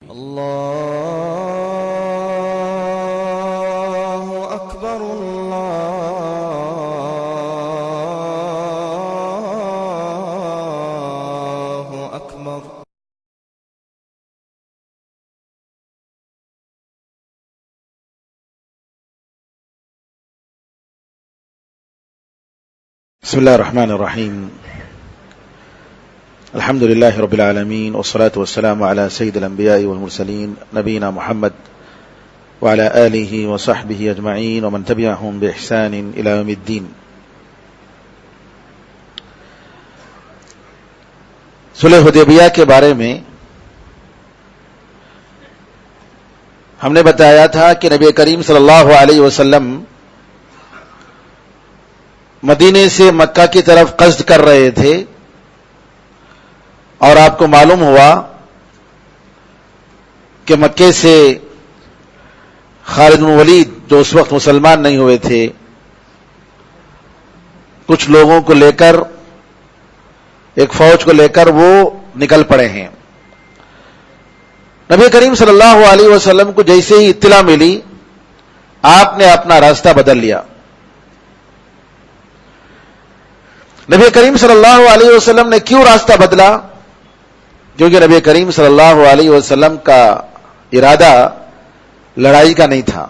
اللہ اکبر اللہ اکبر۔ بسم اللہ الرحمن الرحیم، الحمد للہ رب العالمین والصلاة والسلام علی سید الانبیاء والمرسلین نبینا محمد وعلی آلہ وصحبہ اجمعین ومن تبعہم بإحسان الی یوم الدین۔ صلح حدیبیہ کے بارے میں ہم نے بتایا تھا کہ نبی کریم صلی اللہ علیہ وسلم مدینے سے مکہ کی طرف قصد کر رہے تھے، اور آپ کو معلوم ہوا کہ مکے سے خالد بن ولید جو اس وقت مسلمان نہیں ہوئے تھے، کچھ لوگوں کو لے کر، ایک فوج کو لے کر وہ نکل پڑے ہیں۔ نبی کریم صلی اللہ علیہ وسلم کو جیسے ہی اطلاع ملی، آپ نے اپنا راستہ بدل لیا۔ نبی کریم صلی اللہ علیہ وسلم نے کیوں راستہ بدلا؟ کیونکہ نبی کریم صلی اللہ علیہ وسلم کا ارادہ لڑائی کا نہیں تھا۔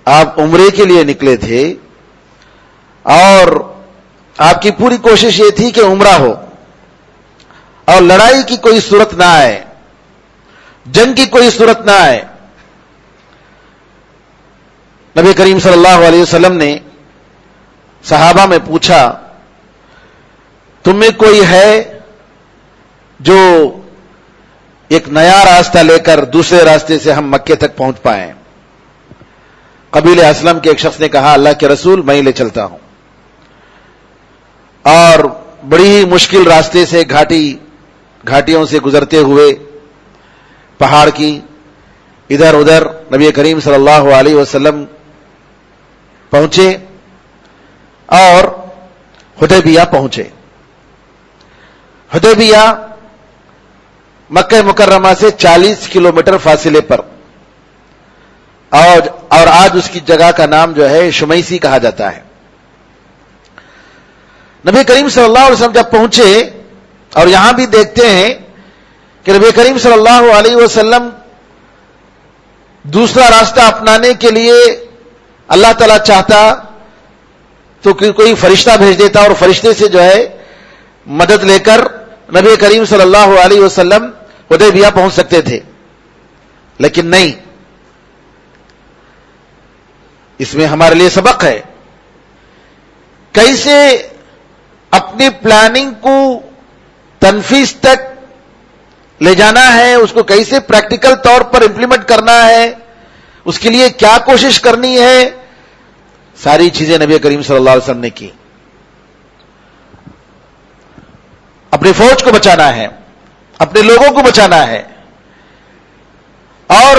آپ عمرے کے لیے نکلے تھے، اور آپ کی پوری کوشش یہ تھی کہ عمرہ ہو اور لڑائی کی کوئی صورت نہ آئے، جنگ کی کوئی صورت نہ آئے۔ نبی کریم صلی اللہ علیہ وسلم نے صحابہ میں پوچھا، تم میں کوئی ہے جو ایک نیا راستہ لے کر دوسرے راستے سے ہم مکے تک پہنچ پائیں؟ قبیل اسلم کے ایک شخص نے کہا، اللہ کے رسول میں ہی لے چلتا ہوں۔ اور بڑی ہی مشکل راستے سے گھاٹیوں سے گزرتے ہوئے پہاڑ کی ادھر ادھر نبی کریم صلی اللہ علیہ وسلم پہنچے اور حدیبیہ پہنچے۔ حدیبیہ مکہ مکرمہ سے 40 کلومیٹر فاصلے پر، اور آج اس کی جگہ کا نام جو ہے شمیسی کہا جاتا ہے۔ نبی کریم صلی اللہ علیہ وسلم جب پہنچے، اور یہاں بھی دیکھتے ہیں کہ نبی کریم صلی اللہ علیہ وسلم دوسرا راستہ اپنانے کے لیے اللہ تعالیٰ چاہتا تو کوئی فرشتہ بھیج دیتا، اور فرشتے سے جو ہے مدد لے کر نبی کریم صلی اللہ علیہ وسلم حدیبیہ پہنچ سکتے تھے، لیکن نہیں۔ اس میں ہمارے لیے سبق ہے، کیسے اپنی پلاننگ کو تنفیذ تک لے جانا ہے، اس کو کیسے پریکٹیکل طور پر امپلیمنٹ کرنا ہے، اس کے لیے کیا کوشش کرنی ہے، ساری چیزیں نبی کریم صلی اللہ علیہ وسلم نے کی۔ اپنی فوج کو بچانا ہے، اپنے لوگوں کو بچانا ہے، اور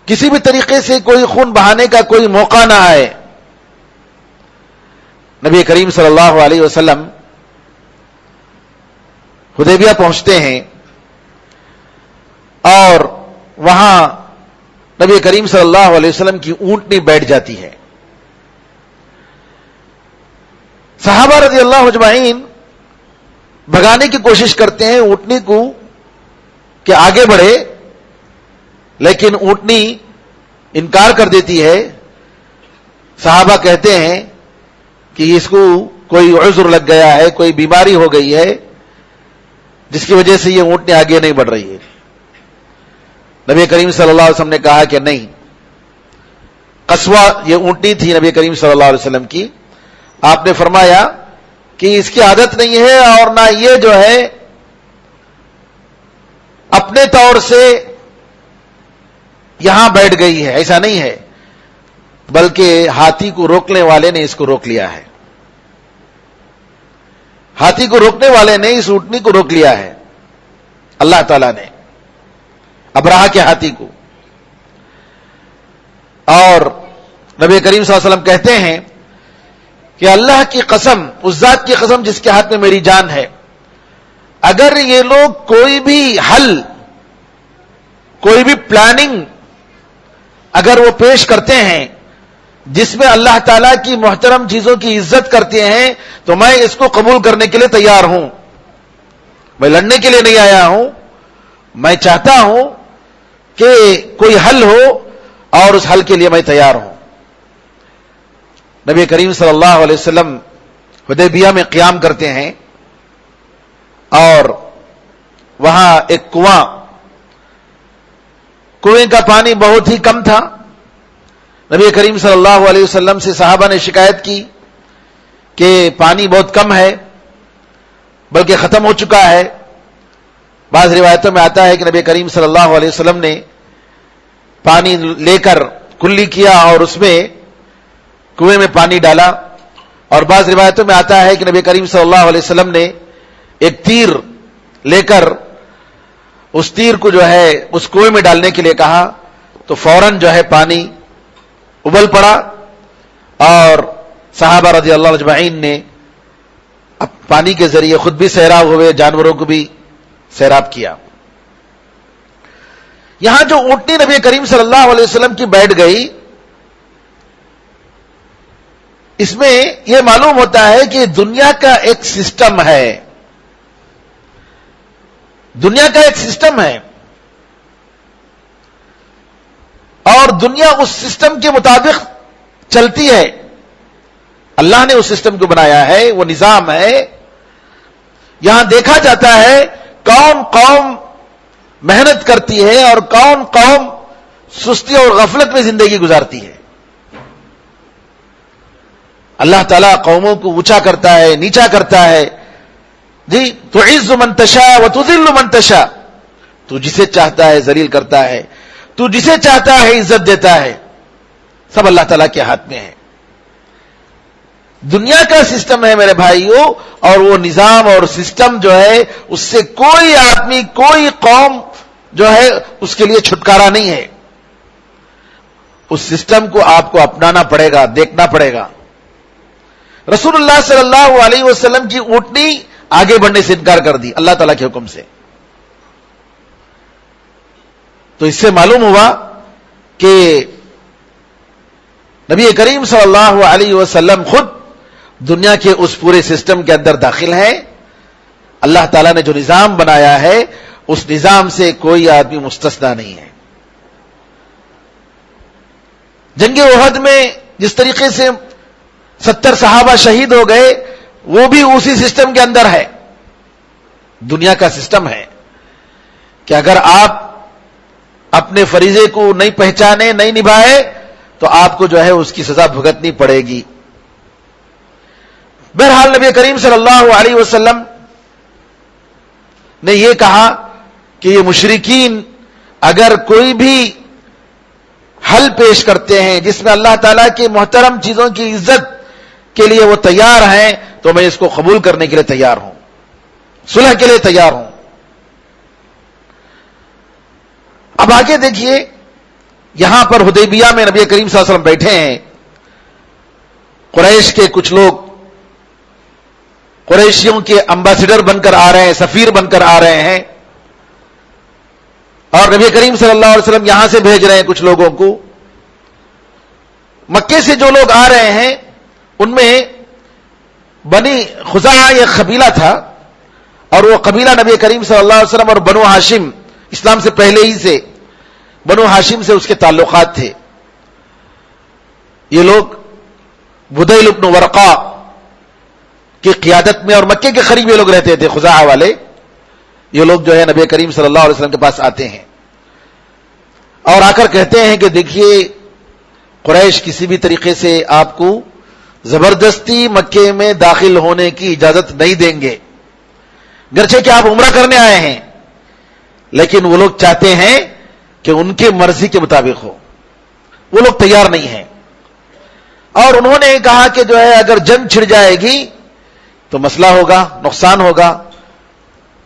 کسی بھی طریقے سے کوئی خون بہانے کا کوئی موقع نہ آئے۔ نبی کریم صلی اللہ علیہ وسلم حدیبیہ پہنچتے ہیں، اور وہاں نبی کریم صلی اللہ علیہ وسلم کی اونٹنی بیٹھ جاتی ہے۔ صحابہ رضی اللہ اجمعین بھگانے کی کوشش کرتے ہیں اونٹنی کو کہ آگے بڑھے، لیکن اونٹنی انکار کر دیتی ہے۔ صحابہ کہتے ہیں کہ اس کو کوئی عذر لگ گیا ہے، کوئی بیماری ہو گئی ہے، جس کی وجہ سے یہ اونٹنی آگے نہیں بڑھ رہی ہے۔ نبی کریم صلی اللہ علیہ وسلم نے کہا کہ نہیں، قصوہ یہ اونٹنی تھی نبی کریم صلی اللہ علیہ وسلم کی۔ آپ نے فرمایا کہ اس کی عادت نہیں ہے، اور نہ یہ جو ہے اپنے طور سے یہاں بیٹھ گئی ہے، ایسا نہیں ہے، بلکہ ہاتھی کو روکنے والے نے اس کو روک لیا ہے۔ ہاتھی کو روکنے والے نے اس اونٹنی کو روک لیا ہے، اللہ تعالیٰ نے، ابرہہ کے ہاتھی کو۔ اور نبی کریم صلی اللہ علیہ وسلم کہتے ہیں کہ اللہ کی قسم، اس ذات کی قسم جس کے ہاتھ میں میری جان ہے، اگر یہ لوگ کوئی بھی حل، کوئی بھی پلاننگ اگر وہ پیش کرتے ہیں جس میں اللہ تعالیٰ کی محترم چیزوں کی عزت کرتے ہیں، تو میں اس کو قبول کرنے کے لیے تیار ہوں. میں لڑنے کے لیے نہیں آیا ہوں، میں چاہتا ہوں کہ کوئی حل ہو اور اس حل کے لیے میں تیار ہوں. نبی کریم صلی اللہ علیہ وسلم حدیبیہ میں قیام کرتے ہیں اور وہاں ایک کنویں کا پانی بہت ہی کم تھا. نبی کریم صلی اللہ علیہ وسلم سے صحابہ نے شکایت کی کہ پانی بہت کم ہے، بلکہ ختم ہو چکا ہے. بعض روایتوں میں آتا ہے کہ نبی کریم صلی اللہ علیہ وسلم نے پانی لے کر کلی کیا اور اس میں کنویں میں پانی ڈالا. اور بعض روایتوں میں آتا ہے کہ نبی کریم صلی اللہ علیہ وسلم نے ایک تیر لے کر اس تیر کو جو ہے اس کنویں میں ڈالنے کے لیے کہا، تو فوراً جو ہے پانی ابل پڑا اور صحابہ رضی اللہ اجمعین نے پانی کے ذریعے خود بھی سیراب ہوئے، جانوروں کو بھی سیراب کیا. یہاں جو اونٹنی نبی کریم صلی اللہ علیہ وسلم کی بیٹھ گئی، اس میں یہ معلوم ہوتا ہے کہ دنیا کا ایک سسٹم ہے، دنیا کا ایک سسٹم ہے اور دنیا اس سسٹم کے مطابق چلتی ہے. اللہ نے اس سسٹم کو بنایا ہے، وہ نظام ہے. یہاں دیکھا جاتا ہے کون قوم محنت کرتی ہے اور کون قوم سستی اور غفلت میں زندگی گزارتی ہے. اللہ تعالیٰ قوموں کو اونچا کرتا ہے، نیچا کرتا ہے. جی تعز من تشاء وتذل من تشاء، تو جسے چاہتا ہے ذلیل کرتا ہے، تو جسے چاہتا ہے عزت دیتا ہے. سب اللہ تعالیٰ کے ہاتھ میں ہے. دنیا کا سسٹم ہے میرے بھائیوں، اور وہ نظام اور سسٹم جو ہے اس سے کوئی آدمی، کوئی قوم جو ہے اس کے لیے چھٹکارا نہیں ہے. اس سسٹم کو آپ کو اپنانا پڑے گا، دیکھنا پڑے گا. رسول اللہ صلی اللہ علیہ وسلم کی اونٹنی آگے بڑھنے سے انکار کر دی اللہ تعالیٰ کے حکم سے. تو اس سے معلوم ہوا کہ نبی کریم صلی اللہ علیہ وسلم خود دنیا کے اس پورے سسٹم کے اندر داخل ہیں. اللہ تعالیٰ نے جو نظام بنایا ہے اس نظام سے کوئی آدمی مستثنا نہیں ہے. جنگ احد میں جس طریقے سے 70 صحابہ شہید ہو گئے، وہ بھی اسی سسٹم کے اندر ہے. دنیا کا سسٹم ہے کہ اگر آپ اپنے فریضے کو نہیں پہچانے، نہیں نبھائے، تو آپ کو جو ہے اس کی سزا بھگتنی پڑے گی. بہرحال نبی کریم صلی اللہ علیہ وسلم نے یہ کہا کہ یہ مشرکین اگر کوئی بھی حل پیش کرتے ہیں جس میں اللہ تعالیٰ کی محترم چیزوں کی عزت کے لیے وہ تیار ہیں، تو میں اس کو قبول کرنے کے لیے تیار ہوں، صلح کے لیے تیار ہوں. اب آگے دیکھیے، یہاں پر حدیبیہ میں نبی کریم صلی اللہ علیہ وسلم بیٹھے ہیں. قریش کے کچھ لوگ قریشیوں کے امبیسڈر بن کر آ رہے ہیں، سفیر بن کر آ رہے ہیں، اور نبی کریم صلی اللہ علیہ وسلم یہاں سے بھیج رہے ہیں کچھ لوگوں کو. مکے سے جو لوگ آ رہے ہیں ان میں بنی خزاعہ ایک قبیلہ تھا، اور وہ قبیلہ نبی کریم صلی اللہ علیہ وسلم اور بنو ہاشم، اسلام سے پہلے ہی سے بنو ہاشم سے اس کے تعلقات تھے. یہ لوگ بدیل بن ورقا کی قیادت میں اور مکے کے قریب یہ لوگ رہتے تھے، خزاعہ والے. یہ لوگ جو ہے نبی کریم صلی اللہ علیہ وسلم کے پاس آتے ہیں اور آ کر کہتے ہیں کہ دیکھیے قریش کسی بھی طریقے سے آپ کو زبردستی مکے میں داخل ہونے کی اجازت نہیں دیں گے، گرچہ کہ آپ عمرہ کرنے آئے ہیں، لیکن وہ لوگ چاہتے ہیں کہ ان کے مرضی کے مطابق ہو. وہ لوگ تیار نہیں ہیں. اور انہوں نے کہا کہ جو ہے اگر جنگ چھڑ جائے گی تو مسئلہ ہوگا، نقصان ہوگا.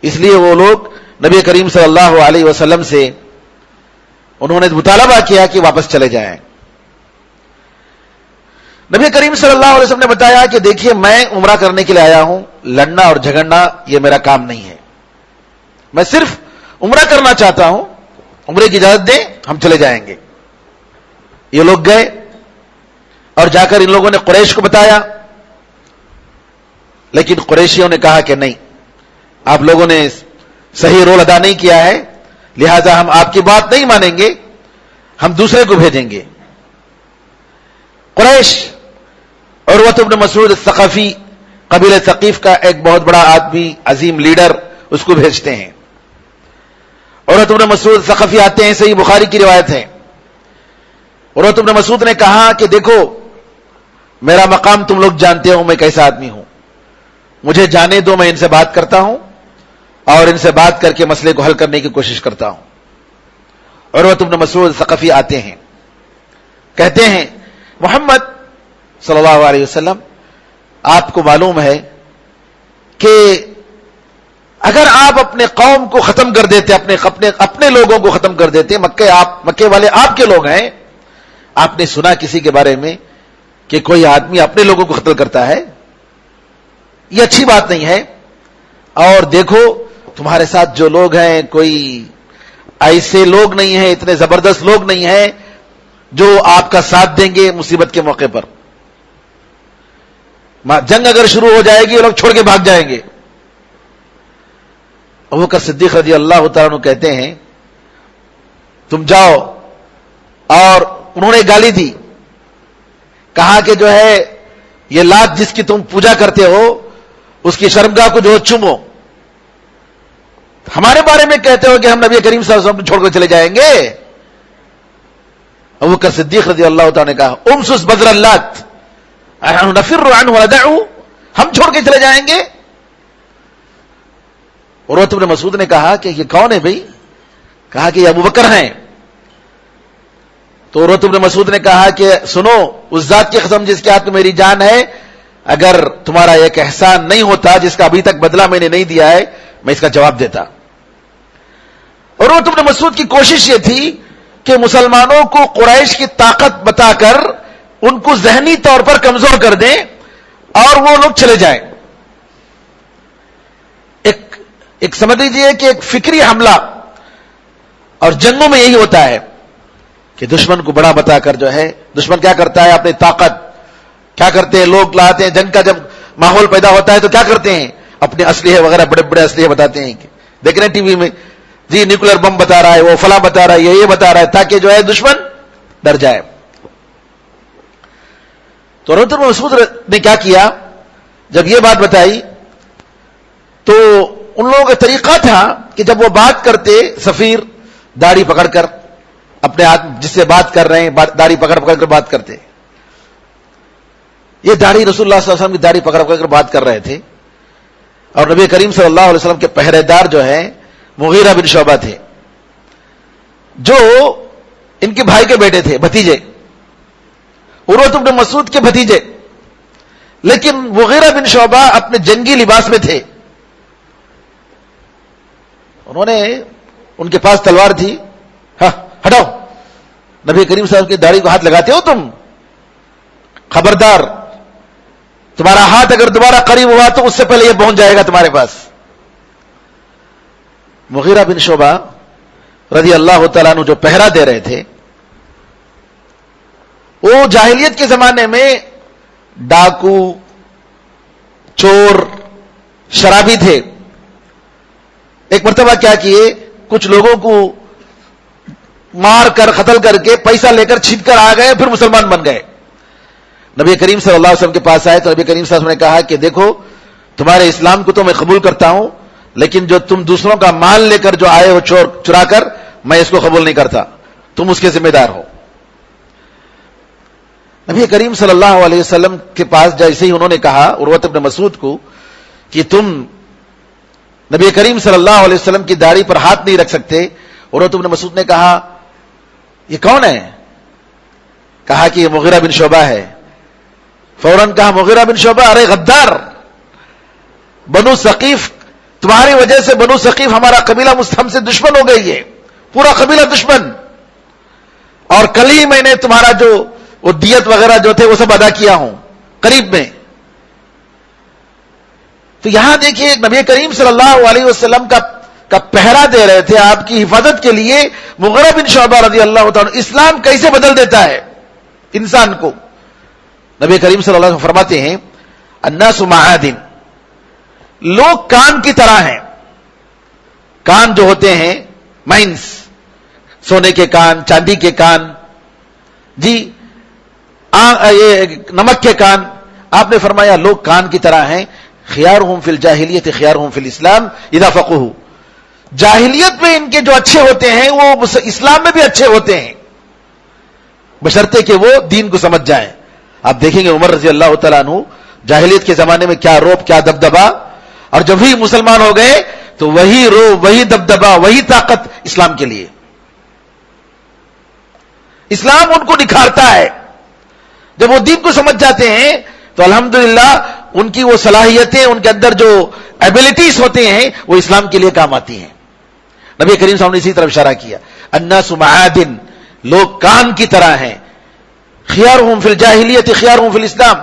اس لیے وہ لوگ نبی کریم صلی اللہ علیہ وسلم سے انہوں نے مطالبہ کیا کہ واپس چلے جائیں. نبی کریم صلی اللہ علیہ وسلم نے بتایا کہ دیکھیے میں عمرہ کرنے کے لیے آیا ہوں، لڑنا اور جھگڑنا یہ میرا کام نہیں ہے. میں صرف عمرہ کرنا چاہتا ہوں, عمرے کی اجازت دیں, ہم چلے جائیں گے. یہ لوگ گئے اور جا کر ان لوگوں نے قریش کو بتایا, لیکن قریشیوں نے کہا کہ نہیں, آپ لوگوں نے صحیح رول ادا نہیں کیا ہے, لہذا ہم آپ کی بات نہیں مانیں گے, ہم دوسرے کو بھیجیں گے. قریش عروۃ بن مسعود الثقفی, قبیلہ ثقیف کا ایک بہت بڑا آدمی, عظیم لیڈر, اس کو بھیجتے ہیں. عروۃ بن مسعود الثقفی آتے ہیں, صحیح بخاری کی روایت ہے. عروۃ بن مسعود نے کہا کہ دیکھو, میرا مقام تم لوگ جانتے ہو, میں کیسا آدمی ہوں, مجھے جانے دو, میں ان سے بات کرتا ہوں اور ان سے بات کر کے مسئلے کو حل کرنے کی کوشش کرتا ہوں. عروۃ بن مسعود الثقفی آتے ہیں, کہتے ہیں محمد صلی اللہ علیہ وسلم, آپ کو معلوم ہے کہ اگر آپ اپنے قوم کو ختم کر دیتے, اپنے لوگوں کو ختم کر دیتے, مکے والے آپ کے لوگ ہیں, آپ نے سنا کسی کے بارے میں کہ کوئی آدمی اپنے لوگوں کو قتل کرتا ہے؟ یہ اچھی بات نہیں ہے. اور دیکھو تمہارے ساتھ جو لوگ ہیں, کوئی ایسے لوگ نہیں ہیں, اتنے زبردست لوگ نہیں ہیں جو آپ کا ساتھ دیں گے مصیبت کے موقع پر. جنگ اگر شروع ہو جائے گی, یہ لوگ چھوڑ کے بھاگ جائیں گے. ابوبکر صدیق رضی اللہ تعالیٰ عنہ کہتے ہیں تم جاؤ, اور انہوں نے گالی دی, کہا کہ جو ہے یہ لات جس کی تم پوجا کرتے ہو اس کی شرمگاہ کو جو چومو, ہمارے بارے میں کہتے ہو کہ ہم نبی کریم صلی اللہ علیہ وسلم چھوڑ کر چلے جائیں گے. ابوبکر صدیق رضی اللہ تعالیٰ نے کہا امسس بدر اللات نفر عنہ وندعو, ہم چھوڑ کے چلے جائیں گے. عروۃ بن مسعود نے کہا کہ یہ کون ہے بھائی؟ کہا کہ یہ ابوبکر ہیں. تو عروۃ بن مسعود نے کہا کہ سنو, اس ذات کی قسم جس کے ہاتھ میں میری جان ہے, اگر تمہارا ایک احسان نہیں ہوتا جس کا ابھی تک بدلہ میں نے نہیں دیا ہے, میں اس کا جواب دیتا. عروۃ بن مسعود کی کوشش یہ تھی کہ مسلمانوں کو قریش کی طاقت بتا کر ان کو ذہنی طور پر کمزور کر دیں اور وہ لوگ چلے جائیں. ایک سمجھ لیجیے کہ ایک فکری حملہ, اور جنگوں میں یہی ہوتا ہے کہ دشمن کو بڑا بتا کر جو ہے, دشمن کیا کرتا ہے, اپنی طاقت کیا کرتے ہیں لوگ لاتے ہیں, جنگ کا جب ماحول پیدا ہوتا ہے تو کیا کرتے ہیں, اپنے اسلحے وغیرہ بڑے بڑے اسلحے بتاتے ہیں. دیکھ رہے ہیں ٹی وی میں, جی نیوکلیر بم بتا رہا ہے, وہ فلاں بتا رہا ہے, یہ بتا رہا ہے, تاکہ جو ہے دشمن ڈر جائے. تو عروۃ بن مسعود نے کیا کیا, جب یہ بات بتائی تو ان لوگوں کا طریقہ تھا کہ جب وہ بات کرتے, سفیر داڑھی پکڑ کر اپنے ہاتھ جس سے بات کر رہے ہیں داڑھی پکڑ کر بات کرتے. یہ داڑھی رسول اللہ صلی اللہ علیہ وسلم کی داڑھی پکڑ کر بات کر رہے تھے. اور نبی کریم صلی اللہ علیہ وسلم کے پہرے دار جو ہیں مغیرہ بن شعبہ تھے, جو ان کے بھائی کے بیٹے تھے, بھتیجے, عروۃ بن مسعود کے بھتیجے. لیکن مغیرہ بن شعبہ اپنے جنگی لباس میں تھے. انہوں نے, ان کے پاس تلوار تھی, ہاں ہٹاؤ, نبی کریم صلی اللہ علیہ وسلم کی داڑھی کو ہاتھ لگاتے ہو تم, خبردار, تمہارا ہاتھ اگر دوبارہ قریب ہوا تو اس سے پہلے یہ پہنچ جائے گا تمہارے پاس. مغیرہ بن شعبہ رضی اللہ تعالیٰ عنہ جو پہرا دے رہے تھے, وہ جاہلیت کے زمانے میں ڈاکو, چور, شرابی تھے. ایک مرتبہ کیا کیے, کچھ لوگوں کو مار کر قتل کر کے پیسہ لے کر چھپ کر آ گئے, پھر مسلمان بن گئے. نبی کریم صلی اللہ علیہ وسلم کے پاس آئے تو نبی کریم صلی اللہ علیہ وسلم نے کہا کہ دیکھو, تمہارے اسلام کو تو میں قبول کرتا ہوں, لیکن جو تم دوسروں کا مال لے کر جو آئے ہو چرا کر, میں اس کو قبول نہیں کرتا, تم اس کے ذمہ دار ہو. نبی کریم صلی اللہ علیہ وسلم کے پاس جیسے ہی انہوں نے کہا عروۃ بن مسعود کو کہ تم نبی کریم صلی اللہ علیہ وسلم کی داڑھی پر ہاتھ نہیں رکھ سکتے, عروۃ بن مسعود نے کہا یہ کون ہے؟ کہا کہ یہ مغیرہ بن شعبہ ہے. فوراً کہا مغیرہ بن شعبہ, ارے غدار, بنو ثقیف, تمہاری وجہ سے بنو ثقیف ہمارا قبیلہ ہم سے دشمن ہو گئی ہے, پورا قبیلہ دشمن, اور کل ہی میں نے تمہارا جو وہ دیت وغیرہ جو تھے وہ سب ادا کیا ہوں قریب میں. تو یہاں دیکھیے نبی کریم صلی اللہ علیہ وسلم کا کا پہرا دے رہے تھے، آپ کی حفاظت کے لیے مغیرہ بن شعبہ رضی اللہ تعالیٰ اسلام کیسے بدل دیتا ہے انسان کو. نبی کریم صلی اللہ علیہ وسلم فرماتے ہیں الناس معادن، لوگ کان کی طرح ہیں. کان جو ہوتے ہیں مائنس، سونے کے کان، چاندی کے کان، جی یہ نمک کے کان. آپ نے فرمایا لوگ کان کی طرح ہیں. خیارہم فی الجاہلیت خیارہم فی الاسلام اذا فقہوا، جاہلیت میں ان کے جو اچھے ہوتے ہیں وہ اسلام میں بھی اچھے ہوتے ہیں، بشرطے کہ وہ دین کو سمجھ جائیں. آپ دیکھیں گے عمر رضی اللہ تعالیٰ عنہ جاہلیت کے زمانے میں کیا روب، کیا دبدبا، اور جب ہی مسلمان ہو گئے تو وہی روب، وہی دبدبا، وہی طاقت اسلام کے لیے. اسلام ان کو نکھارتا ہے. جب وہ دین کو سمجھ جاتے ہیں تو الحمدللہ ان کی وہ صلاحیتیں، ان کے اندر جو ایبلٹیز ہوتے ہیں وہ اسلام کے لیے کام آتی ہیں. نبی کریم صلی اللہ علیہ وسلم نے اسی طرف اشارہ کیا الناس معادن، لوگ کان کی طرح ہیں. خیارہم فی الجاہلیت خیارہم فی الاسلام،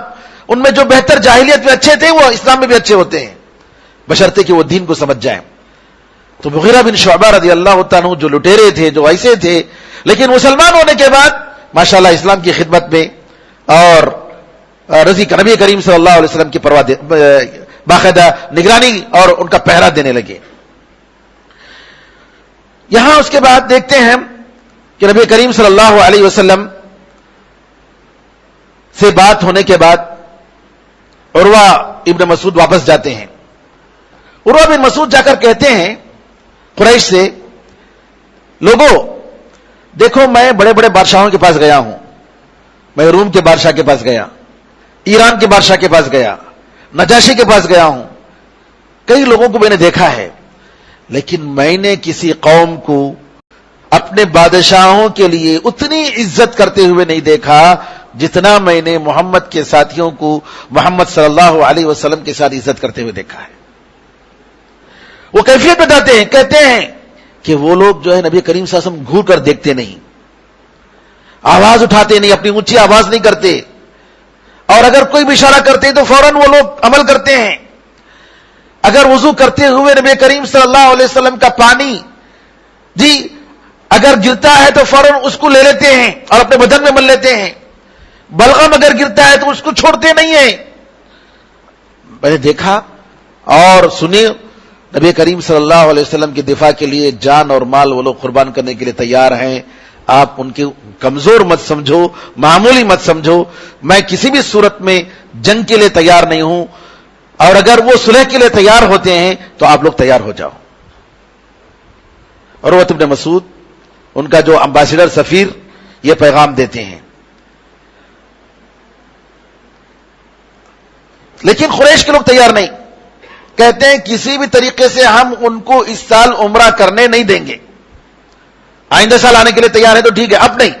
ان میں جو بہتر جاہلیت میں اچھے تھے وہ اسلام میں بھی اچھے ہوتے ہیں، بشرطے کہ وہ دین کو سمجھ جائیں. تو مغیرہ بن شعبہ رضی اللہ تعالیٰ عنہ جو لٹیرے تھے، جو ایسے تھے، لیکن مسلمان ہونے کے بعد ماشاءاللہ اسلام کی خدمت میں اور نبی کریم صلی اللہ علیہ وسلم کی باقاعدہ نگرانی اور ان کا پہرا دینے لگے. یہاں اس کے بعد دیکھتے ہیں کہ نبی کریم صلی اللہ علیہ وسلم سے بات ہونے کے بعد عروہ ابن مسعود واپس جاتے ہیں. عروہ بن مسعود جا کر کہتے ہیں قریش سے، لوگوں دیکھو میں بڑے بڑے بادشاہوں کے پاس گیا ہوں، میں روم کے بادشاہ کے پاس گیا، ایران کے بادشاہ کے پاس گیا، نجاشی کے پاس گیا ہوں، کئی لوگوں کو میں نے دیکھا ہے، لیکن میں نے کسی قوم کو اپنے بادشاہوں کے لیے اتنی عزت کرتے ہوئے نہیں دیکھا جتنا میں نے محمد کے ساتھیوں کو محمد صلی اللہ علیہ وسلم کے ساتھ عزت کرتے ہوئے دیکھا ہے. وہ کیفیت بتاتے ہیں، کہتے ہیں کہ وہ لوگ جو ہے نبی کریم صلی اللہ علیہ وسلم گھور کر دیکھتے نہیں، آواز اٹھاتے نہیں، اپنی اونچی آواز نہیں کرتے، اور اگر کوئی بھی اشارہ کرتے ہیں تو فوراً وہ لوگ عمل کرتے ہیں. اگر وضو کرتے ہوئے نبی کریم صلی اللہ علیہ وسلم کا پانی جی اگر گرتا ہے تو فوراً اس کو لے لیتے ہیں اور اپنے بدن میں مل لیتے ہیں. بلغم اگر گرتا ہے تو اس کو چھوڑتے نہیں ہیں. میں نے دیکھا اور سنی نبی کریم صلی اللہ علیہ وسلم کی دفاع کے لیے جان اور مال وہ لوگ قربان کرنے کے لیے تیار ہیں. آپ ان کے کمزور مت سمجھو، معمولی مت سمجھو. میں کسی بھی صورت میں جنگ کے لیے تیار نہیں ہوں، اور اگر وہ صلح کے لیے تیار ہوتے ہیں تو آپ لوگ تیار ہو جاؤ. عروہ ابن مسعود ان کا جو امبیسڈر سفیر یہ پیغام دیتے ہیں. لیکن قریش کے لوگ تیار نہیں، کہتے ہیں کسی بھی طریقے سے ہم ان کو اس سال عمرہ کرنے نہیں دیں گے. آئندہ سال آنے کے لیے تیار ہے تو ٹھیک ہے، اب نہیں.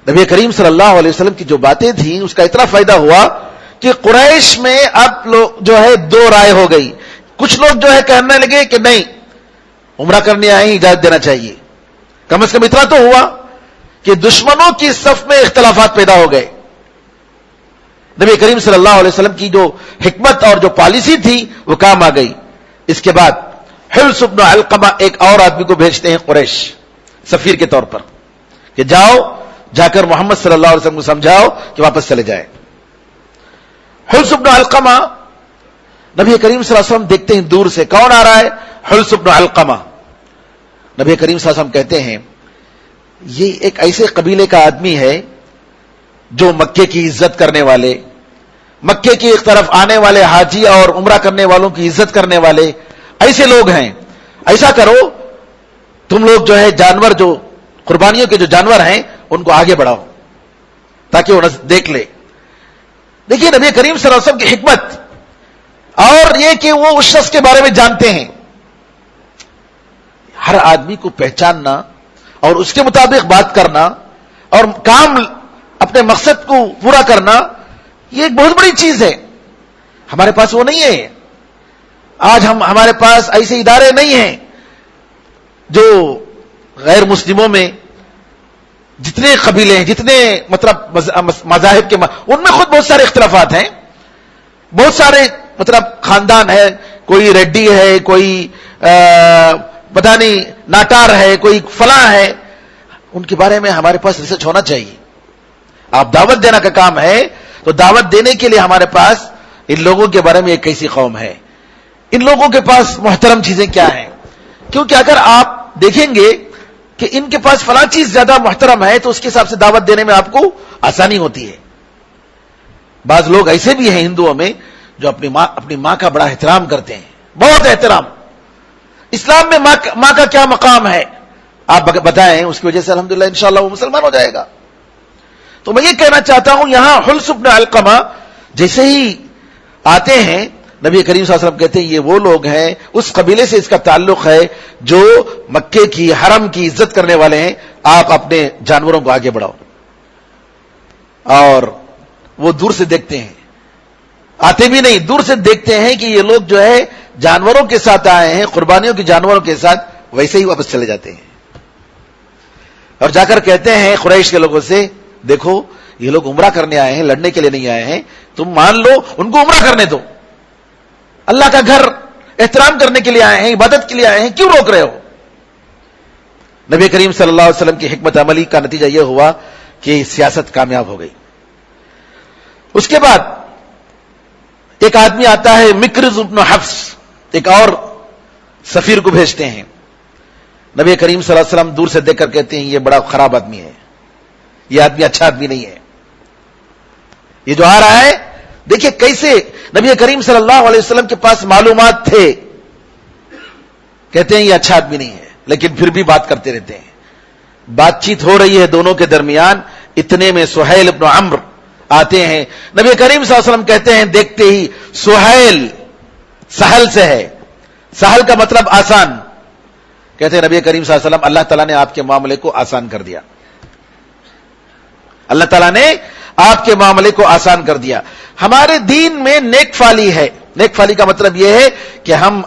نبی کریم صلی اللہ علیہ وسلم کی جو باتیں تھیں اس کا اتنا فائدہ ہوا کہ قریش میں اب لوگ جو ہے دو رائے ہو گئی. کچھ لوگ جو ہے کہنے لگے کہ نہیں، عمرہ کرنے آئے اجازت دینا چاہیے. کم از کم اتنا تو ہوا کہ دشمنوں کی صف میں اختلافات پیدا ہو گئے. نبی کریم صلی اللہ علیہ وسلم کی جو حکمت اور جو پالیسی تھی وہ کام آ گئی. اس کے بعد حلس بن علقمہ ایک اور آدمی کو بھیجتے ہیں قریش سفیر کے طور پر کہ جاؤ جا کر محمد صلی اللہ علیہ وسلم کو سمجھاؤ کہ واپس چلے جائیں. حلس بن علقمہ نبی کریم صلی اللہ علیہ وسلم دیکھتے ہیں دور سے کون آ رہا ہے، حلس بن علقمہ. نبی کریم صلی اللہ علیہ وسلم کہتے ہیں یہ ایک ایسے قبیلے کا آدمی ہے جو مکے کی عزت کرنے والے، مکے کی ایک طرف آنے والے حاجی اور عمرہ کرنے والوں کی عزت کرنے والے ایسے لوگ ہیں. ایسا کرو تم لوگ جو ہے جانور، جو قربانیوں کے جو جانور ہیں ان کو آگے بڑھاؤ تاکہ وہ دیکھ لے. دیکھیے نبی کریم صلی اللہ علیہ وسلم کی حکمت، اور یہ کہ وہ اس شخص کے بارے میں جانتے ہیں. ہر آدمی کو پہچاننا اور اس کے مطابق بات کرنا اور کام اپنے مقصد کو پورا کرنا یہ ایک بہت بڑی چیز ہے. ہمارے پاس وہ نہیں ہے. آج ہمارے پاس ایسے ادارے نہیں ہیں. جو غیر مسلموں میں جتنے قبیلے ہیں، جتنے مطلب مذاہب کے ان میں خود بہت سارے اختلافات ہیں، بہت سارے مطلب خاندان ہے، کوئی ریڈی ہے, کوئی پتہ نہیں ناٹار ہے, کوئی فلاں ہے, ان کے بارے میں ہمارے پاس ریسرچ ہونا چاہیے. آپ دعوت دینا کا کام ہے تو دعوت دینے کے لیے ہمارے پاس ان لوگوں کے بارے میں ایک کیسی قوم ہے, ان لوگوں کے پاس محترم چیزیں کیا ہیں. کیونکہ اگر آپ دیکھیں گے کہ ان کے پاس فلاں چیز زیادہ محترم ہے تو اس کے حساب سے دعوت دینے میں آپ کو آسانی ہوتی ہے. بعض لوگ ایسے بھی ہیں ہندوؤں میں جو اپنی ماں کا بڑا احترام کرتے ہیں, بہت احترام. اسلام میں ماں کا کیا مقام ہے آپ بتائیں, اس کی وجہ سے الحمدللہ انشاءاللہ وہ مسلمان ہو جائے گا. تو میں یہ کہنا چاہتا ہوں, یہاں حلس بن علقمہ جیسے ہی آتے ہیں نبی کریم صلی اللہ علیہ وسلم کہتے ہیں یہ وہ لوگ ہیں, اس قبیلے سے اس کا تعلق ہے جو مکے کی حرم کی عزت کرنے والے ہیں, آپ اپنے جانوروں کو آگے بڑھاؤ. اور وہ دور سے دیکھتے ہیں, آتے بھی نہیں, دور سے دیکھتے ہیں کہ یہ لوگ جو ہے جانوروں کے ساتھ آئے ہیں, قربانیوں کے جانوروں کے ساتھ, ویسے ہی واپس چلے جاتے ہیں. اور جا کر کہتے ہیں قریش کے لوگوں سے, دیکھو یہ لوگ عمرہ کرنے آئے ہیں, لڑنے کے لیے نہیں آئے ہیں, تم مان لو ان کو عمرہ کرنے دو, اللہ کا گھر احترام کرنے کے لیے آئے ہیں, عبادت کے لیے آئے ہیں, کیوں روک رہے ہو. نبی کریم صلی اللہ علیہ وسلم کی حکمت عملی کا نتیجہ یہ ہوا کہ سیاست کامیاب ہو گئی. اس کے بعد ایک آدمی آتا ہے مکرز بن حفص, ایک اور سفیر کو بھیجتے ہیں. نبی کریم صلی اللہ علیہ وسلم دور سے دیکھ کر کہتے ہیں یہ بڑا خراب آدمی ہے, یہ آدمی اچھا آدمی نہیں ہے. یہ جو آ رہا ہے دیکھیے کیسے نبی کریم صلی اللہ علیہ وسلم کے پاس معلومات تھے, کہتے ہیں یہ اچھا آدمی نہیں ہے, لیکن پھر بھی بات کرتے رہتے ہیں. بات چیت ہو رہی ہے دونوں کے درمیان, اتنے میں سہیل ابن عمرو آتے ہیں. نبی کریم صلی اللہ علیہ وسلم کہتے ہیں دیکھتے ہی سہیل سہل سے ہے, سہل کا مطلب آسان. کہتے ہیں نبی کریم صلی اللہ علیہ وسلم اللہ تعالیٰ نے آپ کے معاملے کو آسان کر دیا, اللہ تعالیٰ نے آپ کے معاملے کو آسان کر دیا. ہمارے دین میں نیک فالی ہے. نیک فالی کا مطلب یہ ہے کہ ہم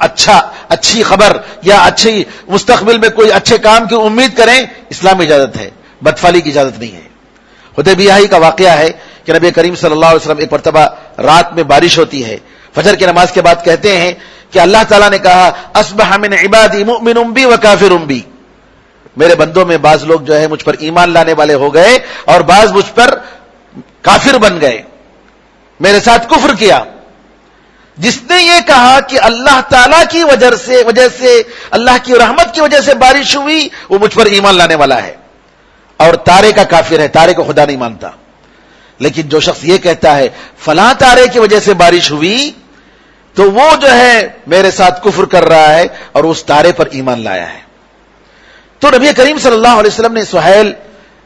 اچھی خبر یا اچھی مستقبل میں کوئی اچھے کام کی امید کریں, اسلام میں اجازت ہے, بدفالی کی اجازت نہیں ہے. حدیبیہ کا واقعہ ہے کہ نبی کریم صلی اللہ علیہ وسلم ایک مرتبہ رات میں بارش ہوتی ہے, فجر کی نماز کے بعد کہتے ہیں کہ اللہ تعالیٰ نے کہا اصبح من عبادی مؤمن بی وکافر بی, میرے بندوں میں بعض لوگ جو ہے مجھ پر ایمان لانے والے ہو گئے اور بعض مجھ پر کافر بن گئے, میرے ساتھ کفر کیا. جس نے یہ کہا کہ اللہ تعالیٰ کی وجہ سے اللہ کی رحمت کی وجہ سے بارش ہوئی, وہ مجھ پر ایمان لانے والا ہے, اور تارے کا کافر ہے, تارے کو خدا نہیں مانتا. لیکن جو شخص یہ کہتا ہے فلاں تارے کی وجہ سے بارش ہوئی, تو وہ جو ہے میرے ساتھ کفر کر رہا ہے اور اس تارے پر ایمان لایا ہے. تو نبی کریم صلی اللہ علیہ وسلم نے سہیل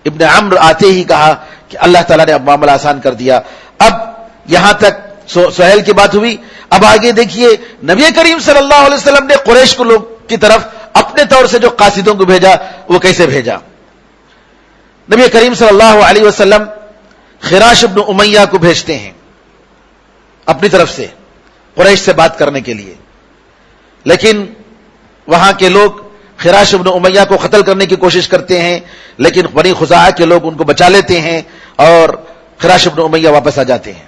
ابن عمرو آتے ہی کہا کہ اللہ تعالیٰ نے اب معاملہ آسان کر دیا. اب یہاں تک سہیل کی بات ہوئی. اب آگے دیکھیے نبی کریم صلی اللہ علیہ وسلم نے قریش کو لوگ کی طرف اپنے طور سے جو قاصدوں کو بھیجا وہ کیسے بھیجا. نبی کریم صلی اللہ علیہ وسلم خراش ابن امیہ کو بھیجتے ہیں اپنی طرف سے قریش سے بات کرنے کے لیے, لیکن وہاں کے لوگ خراش ابن امیہ کو قتل کرنے کی کوشش کرتے ہیں, لیکن بنی خزاعہ کے لوگ ان کو بچا لیتے ہیں اور خراش ابن امیہ واپس آ جاتے ہیں.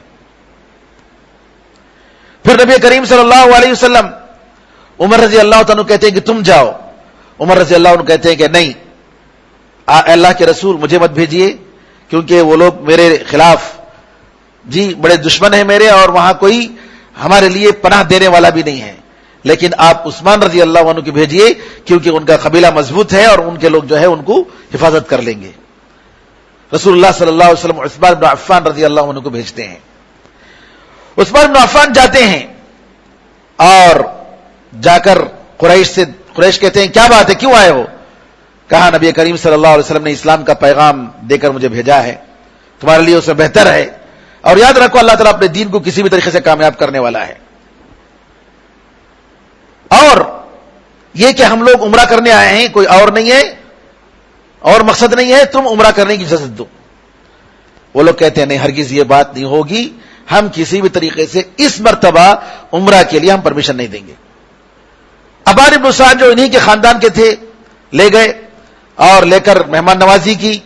پھر نبی کریم صلی اللہ علیہ وسلم عمر رضی اللہ عنہ کہتے ہیں کہ تم جاؤ. عمر رضی اللہ عنہ کہتے ہیں کہ نہیں, اللہ کے رسول مجھے مت بھیجیے, کیونکہ وہ لوگ میرے خلاف جی بڑے دشمن ہیں میرے, اور وہاں کوئی ہمارے لیے پناہ دینے والا بھی نہیں ہے. لیکن آپ عثمان رضی اللہ عنہ کی بھیجیے, کیونکہ ان کا قبیلہ مضبوط ہے اور ان کے لوگ جو ہے ان کو حفاظت کر لیں گے. رسول اللہ صلی اللہ علیہ وسلم عثمان بن عفان رضی اللہ عنہ کو بھیجتے ہیں. عثمان بن عفان جاتے ہیں اور جا کر قریش کہتے ہیں کیا بات ہے, کیوں آئے ہو. کہا نبی کریم صلی اللہ علیہ وسلم نے اسلام کا پیغام دے کر مجھے بھیجا ہے, تمہارے لیے اس سے بہتر ہے, اور یاد رکھو اللہ تعالیٰ اپنے دین کو کسی بھی طریقے سے کامیاب کرنے والا ہے. اور یہ کہ ہم لوگ عمرہ کرنے آئے ہیں, کوئی اور نہیں ہے, اور مقصد نہیں ہے, تم عمرہ کرنے کی اجازت دو. وہ لوگ کہتے ہیں نہیں, ہرگز یہ بات نہیں ہوگی, ہم کسی بھی طریقے سے اس مرتبہ عمرہ کے لیے ہم پرمیشن نہیں دیں گے. ابان ابن سعد جو انہی کے خاندان کے تھے لے گئے اور لے کر مہمان نوازی کی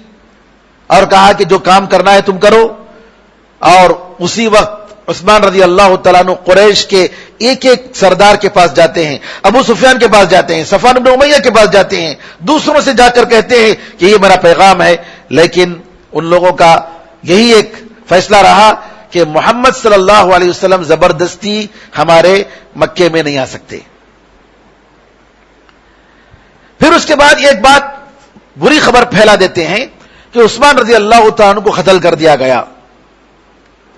اور کہا کہ جو کام کرنا ہے تم کرو, اور اسی وقت عثمان رضی اللہ تعالیٰ عنہ قریش کے ایک ایک سردار کے پاس جاتے ہیں، ابو سفیان کے پاس جاتے ہیں، صفوان بن امیہ کے پاس جاتے ہیں، دوسروں سے جا کر کہتے ہیں کہ یہ میرا پیغام ہے، لیکن ان لوگوں کا یہی ایک فیصلہ رہا کہ محمد صلی اللہ علیہ وسلم زبردستی ہمارے مکے میں نہیں آ سکتے۔ پھر اس کے بعد ایک بات بری خبر پھیلا دیتے ہیں کہ عثمان رضی اللہ تعالیٰ عنہ کو قتل کر دیا گیا،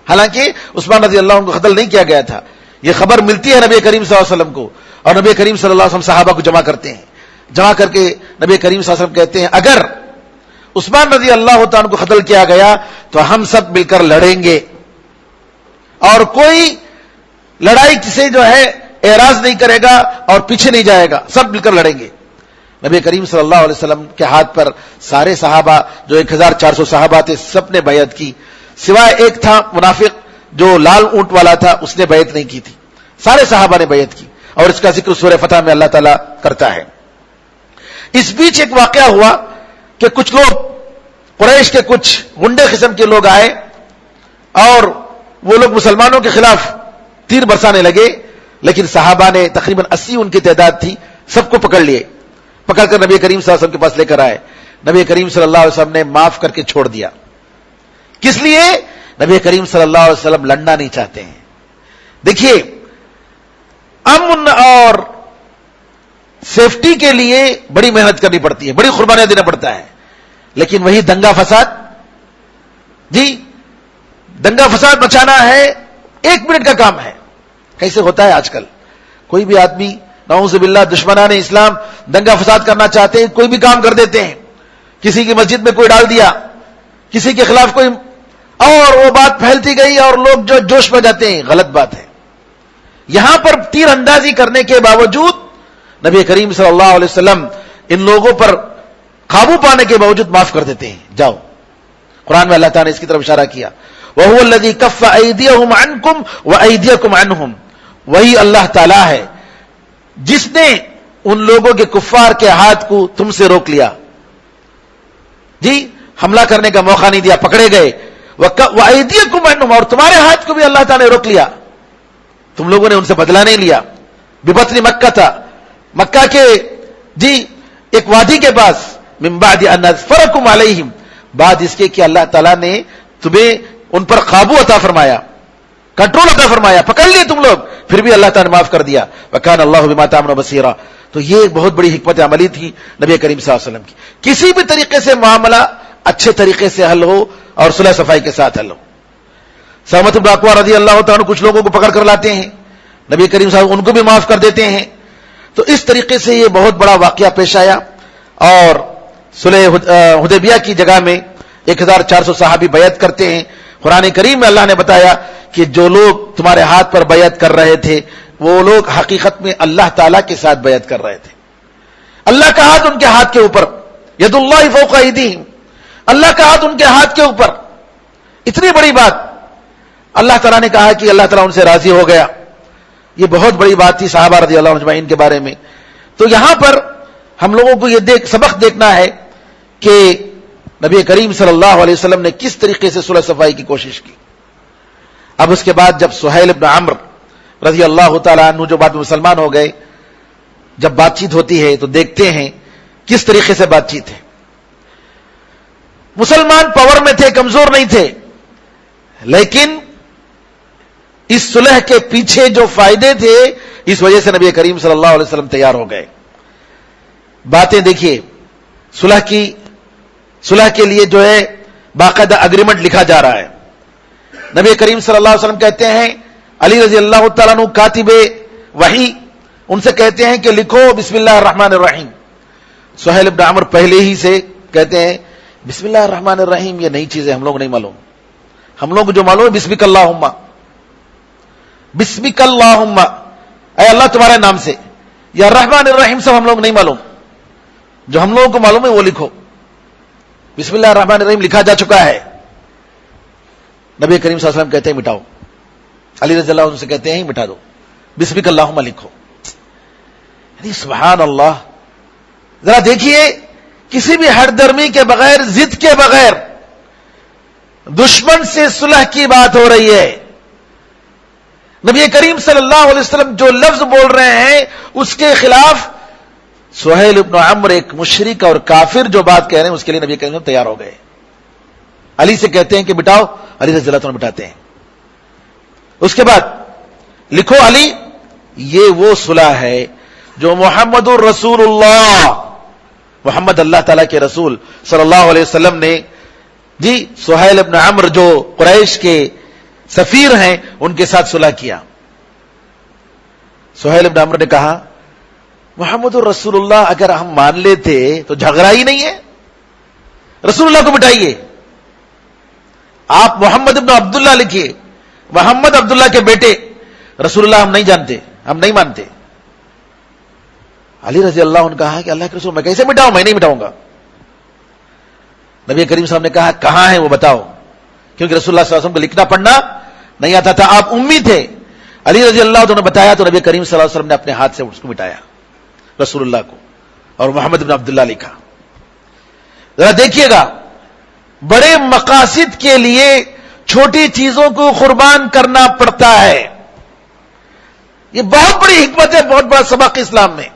حالانکہ عثمان رضی اللہ عنہ کو قتل نہیں کیا گیا تھا۔ یہ خبر ملتی ہے نبی کریم صلی اللہ علیہ وسلم کو، اور نبی کریم صلی اللہ علیہ وسلم صحابہ کو جمع کرتے ہیں، جمع کر کے نبی کریم صلی اللہ علیہ وسلم کہتے ہیں اگر عثمان رضی اللہ تعالیٰ عنہ کو قتل کیا گیا تو ہم سب مل کر لڑیں گے، اور کوئی لڑائی سے جو ہے اعراض نہیں کرے گا اور پیچھے نہیں جائے گا، سب مل کر لڑیں گے۔ نبی کریم صلی اللہ علیہ وسلم کے ہاتھ پر سارے صحابہ جو 1400 صحابہ تھے سب نے بیعت کی، سوائے ایک تھا منافق جو لال اونٹ والا تھا، اس نے بیعت نہیں کی تھی، سارے صحابہ نے بیعت کی، اور اس کا ذکر سورہ فتح میں اللہ تعالیٰ کرتا ہے۔ اس بیچ ایک واقعہ ہوا کہ کچھ لوگ قریش کے کچھ غنڈے قسم کے لوگ آئے اور وہ لوگ مسلمانوں کے خلاف تیر برسانے لگے، لیکن صحابہ نے تقریباً 80 ان کی تعداد تھی، سب کو پکڑ لیے، پکڑ کر نبی کریم صلی اللہ علیہ وسلم کے پاس لے کر آئے۔ نبی کریم صلی اللہ علیہ وسلم نے معاف کر کے چھوڑ دیا۔ کس لیے؟ نبی کریم صلی اللہ علیہ وسلم لڑنا نہیں چاہتے ہیں۔ دیکھیے، امن اور سیفٹی کے لیے بڑی محنت کرنی پڑتی ہے، بڑی قربانیاں دینا پڑتا ہے، لیکن وہی دنگا فساد، جی دنگا فساد بچانا ہے 1 منٹ کا کام ہے۔ کیسے ہوتا ہے آج کل؟ کوئی بھی آدمی نعوذ باللہ دشمنان اسلام دنگا فساد کرنا چاہتے ہیں، کوئی بھی کام کر دیتے ہیں، کسی کی مسجد میں کوئی ڈال دیا، کسی کے خلاف کوئی، اور وہ بات پھیلتی گئی اور لوگ جو جوش میں جاتے ہیں، غلط بات ہے۔ یہاں پر تیر اندازی کرنے کے باوجود نبی کریم صلی اللہ علیہ وسلم ان لوگوں پر قابو پانے کے باوجود معاف کر دیتے ہیں۔ جاؤ، قرآن میں اللہ تعالیٰ نے اس کی طرف اشارہ کیا، وَهُوَ الَّذِي كَفَّ أَيْدِيَهُمْ عَنْكُمْ وَأَيْدِيَكُمْ عَنْهُمْ، وہی اللہ تعالیٰ ہے جس نے ان لوگوں کے کفار کے ہاتھ کو تم سے روک لیا، جی حملہ کرنے کا موقع نہیں دیا، پکڑے گئے، وَأَيْدِيَكُمْ عَنْهُمْ، اور تمہارے ہاتھ کو بھی اللہ تعالیٰ نے روک لیا، تم لوگوں نے ان سے بدلہ نہیں لیا۔ ببطن مکہ تھا، مکہ کے جی ایک وادی کے پاس، من بعد ان اظفرکم علیہم، بعد اس کے کہ اللہ تعالیٰ نے تمہیں ان پر قابو عطا فرمایا، کنٹرول عطا فرمایا، پکڑ لیے تم لوگ، پھر بھی اللہ تعالیٰ نے معاف کر دیا۔ وکان اللہ بما تعملون بصیرا، تو یہ ایک بہت بڑی حکمت عملی تھی نبی کریم صلی اللہ علیہ وسلم کی۔ کسی بھی طریقے سے معاملہ اچھے طریقے سے حل ہو اور صلح صفائی کے ساتھ حل ہو۔ سلمۃ بن اکوع رضی اللہ تعالیٰ کچھ لوگوں کو پکڑ کر لاتے ہیں، نبی کریم صاحب ان کو بھی معاف کر دیتے ہیں۔ تو اس طریقے سے یہ بہت بڑا واقعہ پیش آیا، اور صلح حدیبیہ کی جگہ میں 1400 صحابی بیعت کرتے ہیں۔ قرآن کریم میں اللہ نے بتایا کہ جو لوگ تمہارے ہاتھ پر بیعت کر رہے تھے وہ لوگ حقیقت میں اللہ تعالیٰ کے ساتھ بیعت کر رہے تھے، اللہ کا ہاتھ ان کے ہاتھ کے اوپر، ید اللہ فوق ایدیہم، اللہ کا ہاتھ ان کے ہاتھ کے اوپر۔ اتنی بڑی بات اللہ تعالیٰ نے کہا کہ اللہ تعالیٰ ان سے راضی ہو گیا، یہ بہت بڑی بات تھی صحابہ رضی اللہ عنہم اجمعین کے بارے میں۔ تو یہاں پر ہم لوگوں کو یہ سبق دیکھنا ہے کہ نبی کریم صلی اللہ علیہ وسلم نے کس طریقے سے صلح صفائی کی کوشش کی۔ اب اس کے بعد جب سہیل بن عمرو رضی اللہ تعالیٰ عنہ جو بعد میں مسلمان ہو گئے، جب بات چیت ہوتی ہے تو دیکھتے ہیں کس طریقے سے بات چیت ہے۔ مسلمان پاور میں تھے، کمزور نہیں تھے، لیکن اس صلح کے پیچھے جو فائدے تھے اس وجہ سے نبی کریم صلی اللہ علیہ وسلم تیار ہو گئے۔ باتیں دیکھیے، صلح کے لیے جو ہے باقاعدہ اگریمنٹ لکھا جا رہا ہے۔ نبی کریم صلی اللہ علیہ وسلم کہتے ہیں، علی رضی اللہ تعالیٰ عنہ کاتب وحی، ان سے کہتے ہیں کہ لکھو بسم اللہ الرحمن الرحیم۔ سہیل بن عمرو پہلے ہی سے کہتے ہیں بسم اللہ الرحمن الرحیم یہ نئی چیز ہے، ہم لوگ نہیں معلوم، ہم لوگ جو معلوم ہے بسمک اللہم، بسمک اللہم، اے اللہ تمہارے نام سے، یا الرحمن الرحیم سب ہم لوگ نہیں معلوم، جو ہم لوگوں کو معلوم ہے وہ لکھو۔ بسم اللہ الرحمن الرحیم لکھا جا چکا ہے، نبی کریم صلی اللہ علیہ وسلم کہتے ہیں مٹاؤ، علی رضی اللہ عنہ سے کہتے ہیں مٹا دو، بسمک اللہم لکھو۔ یعنی سبحان اللہ، ذرا دیکھیے، کسی بھی ہر درمی کے بغیر، ضد کے بغیر دشمن سے صلح کی بات ہو رہی ہے، نبی کریم صلی اللہ علیہ وسلم جو لفظ بول رہے ہیں اس کے خلاف سہیل ابن عمرو ایک مشرک اور کافر جو بات کہہ رہے ہیں اس کے لیے نبی کریم صلی اللہ علیہ وسلم تیار ہو گئے. علی سے کہتے ہیں کہ بٹاؤ, علی رضی اللہ عنہ بٹاتے ہیں. اس کے بعد لکھو علی یہ وہ صلح ہے جو محمد الرسول اللہ, محمد اللہ تعالیٰ کے رسول صلی اللہ علیہ وسلم نے جی سہیل ابن عمرو جو قریش کے سفیر ہیں ان کے ساتھ صلح کیا. سہیل ابن عمرو نے کہا محمد الرسول اللہ اگر ہم مان لیتے تو جھگڑا ہی نہیں ہے, رسول اللہ کو مٹائیے, آپ محمد ابن عبداللہ لکھیے, محمد عبداللہ کے بیٹے, رسول اللہ ہم نہیں جانتے, ہم نہیں مانتے. علی رضی اللہ عنہ کہا کہ اللہ کے رسول میں کیسے مٹاؤں, میں نہیں مٹاؤں گا. نبی کریم صاحب نے کہا کہاں ہے وہ بتاؤ, کیونکہ رسول اللہ صلی اللہ علیہ وسلم کو لکھنا پڑھنا نہیں آتا تھا, آپ امی تھے. علی رضی اللہ عنہ نے بتایا تو نبی کریم صلی اللہ علیہ وسلم نے اپنے ہاتھ سے اس کو مٹایا, رسول اللہ کو, اور محمد بن عبداللہ لکھا. ذرا دیکھیے گا, بڑے مقاصد کے لیے چھوٹی چیزوں کو قربان کرنا پڑتا ہے. یہ بہت بڑی حکمت ہے, بہت بڑا سبق اسلام میں.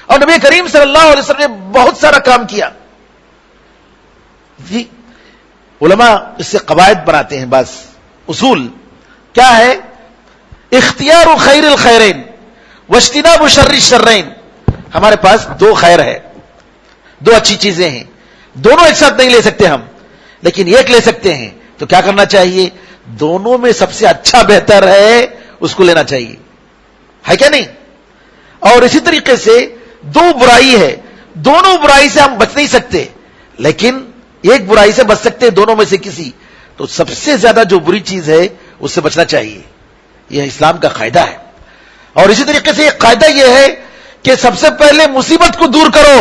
اور نبی کریم صلی اللہ علیہ وسلم نے بہت سارا کام کیا. جی علماء اس سے قواعد بناتے ہیں, بس اصول کیا ہے, اختیار خیر الخیرین واجتناب شر الشرین. ہمارے پاس دو خیر ہے, دو اچھی چیزیں ہیں, دونوں ایک ساتھ نہیں لے سکتے ہم, لیکن ایک لے سکتے ہیں. تو کیا کرنا چاہیے, دونوں میں سب سے اچھا بہتر ہے اس کو لینا چاہیے, ہے کیا نہیں. اور اسی طریقے سے دو برائی ہے, دونوں برائی سے ہم بچ نہیں سکتے, لیکن ایک برائی سے بچ سکتے دونوں میں سے کسی. تو سب سے زیادہ جو بری چیز ہے اس سے بچنا چاہیے. یہ اسلام کا قاعدہ ہے. اور اسی طریقے سے ایک قاعدہ یہ ہے کہ سب سے پہلے مصیبت کو دور کرو,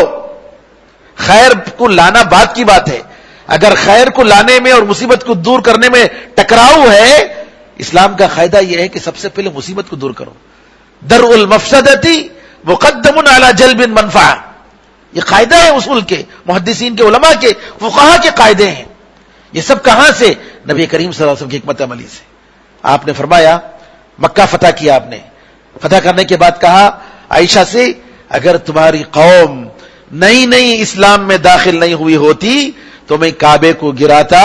خیر کو لانا بعد کی بات ہے. اگر خیر کو لانے میں اور مصیبت کو دور کرنے میں ٹکراؤ ہے, اسلام کا قاعدہ یہ ہے کہ سب سے پہلے مصیبت کو دور کرو. درء المفسدۃ مقدم علی جلب المنفعہ, یہ قاعدہ ہے اصول کے, محدثین کے, علماء کے, فقہاء کے قاعدے ہیں. یہ سب کہاں سے, نبی کریم صلی اللہ علیہ وسلم کی حکمت عملی سے. آپ نے فرمایا مکہ فتح کیا, آپ نے فتح کرنے کے بعد کہا عائشہ سے اگر تمہاری قوم نئی اسلام میں داخل نہیں ہوئی ہوتی تو میں کعبے کو گراتا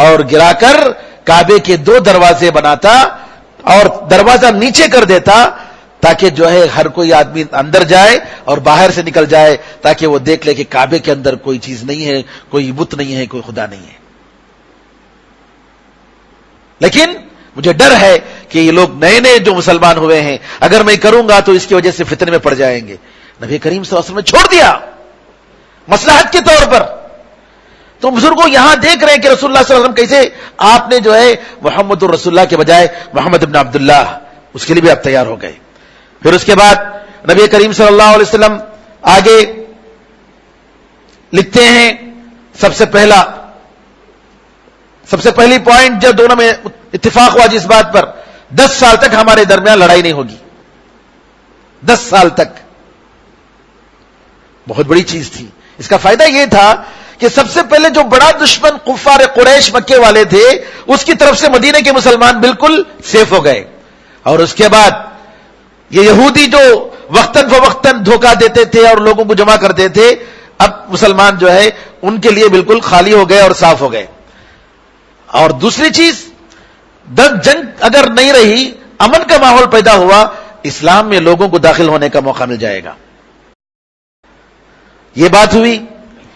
اور گرا کر کعبے کے دو دروازے بناتا اور دروازہ نیچے کر دیتا تاکہ جو ہے ہر کوئی آدمی اندر جائے اور باہر سے نکل جائے, تاکہ وہ دیکھ لے کہ کعبے کے اندر کوئی چیز نہیں ہے, کوئی بت نہیں ہے, کوئی خدا نہیں ہے. لیکن مجھے ڈر ہے کہ یہ لوگ نئے جو مسلمان ہوئے ہیں, اگر میں کروں گا تو اس کی وجہ سے فتنے میں پڑ جائیں گے. نبی کریم صلی اللہ علیہ وسلم نے چھوڑ دیا مصلحت کے طور پر. تو بزرگوں یہاں دیکھ رہے ہیں کہ رسول اللہ صلی اللہ علیہ وسلم کیسے آپ نے جو ہے محمد الرسول اللہ کے بجائے محمد ابن عبداللہ, اس کے لیے بھی آپ تیار ہو گئے. پھر اس کے بعد نبی کریم صلی اللہ علیہ وسلم آگے لکھتے ہیں سب سے پہلی پوائنٹ جو دونوں میں اتفاق ہوا جس بات پر, 10 سال تک ہمارے درمیان لڑائی نہیں ہوگی. 10 سال تک, بہت بڑی چیز تھی. اس کا فائدہ یہ تھا کہ سب سے پہلے جو بڑا دشمن کفار قریش مکے والے تھے اس کی طرف سے مدینے کے مسلمان بالکل سیف ہو گئے. اور اس کے بعد یہ یہودی جو وقتاً فوقتاً دھوکہ دیتے تھے اور لوگوں کو جمع کرتے تھے, اب مسلمان جو ہے ان کے لیے بالکل خالی ہو گئے اور صاف ہو گئے. اور دوسری چیز, جنگ اگر نہیں رہی, امن کا ماحول پیدا ہوا, اسلام میں لوگوں کو داخل ہونے کا موقع مل جائے گا. یہ بات ہوئی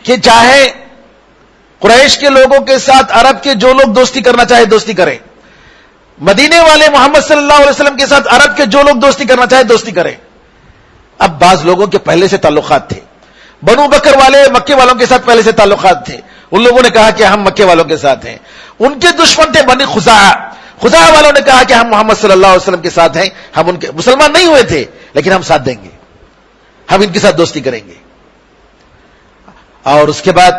کہ چاہے قریش کے لوگوں کے ساتھ عرب کے جو لوگ دوستی کرنا چاہے دوستی کریں, مدینے والے محمد صلی اللہ علیہ وسلم کے ساتھ عرب کے جو لوگ دوستی کرنا چاہے دوستی کریں. اب بعض لوگوں کے پہلے سے تعلقات تھے, بنو بکر والے مکے والوں کے ساتھ پہلے سے تعلقات تھے, ان لوگوں نے کہا کہ ہم مکے والوں کے ساتھ ہیں. ان کے دشمن تھے بنی خزاعہ والوں نے کہا کہ ہم محمد صلی اللہ علیہ وسلم کے ساتھ ہیں, ہم ان کے مسلمان نہیں ہوئے تھے لیکن ہم ساتھ دیں گے, ہم ان کے ساتھ دوستی کریں گے. اور اس کے بعد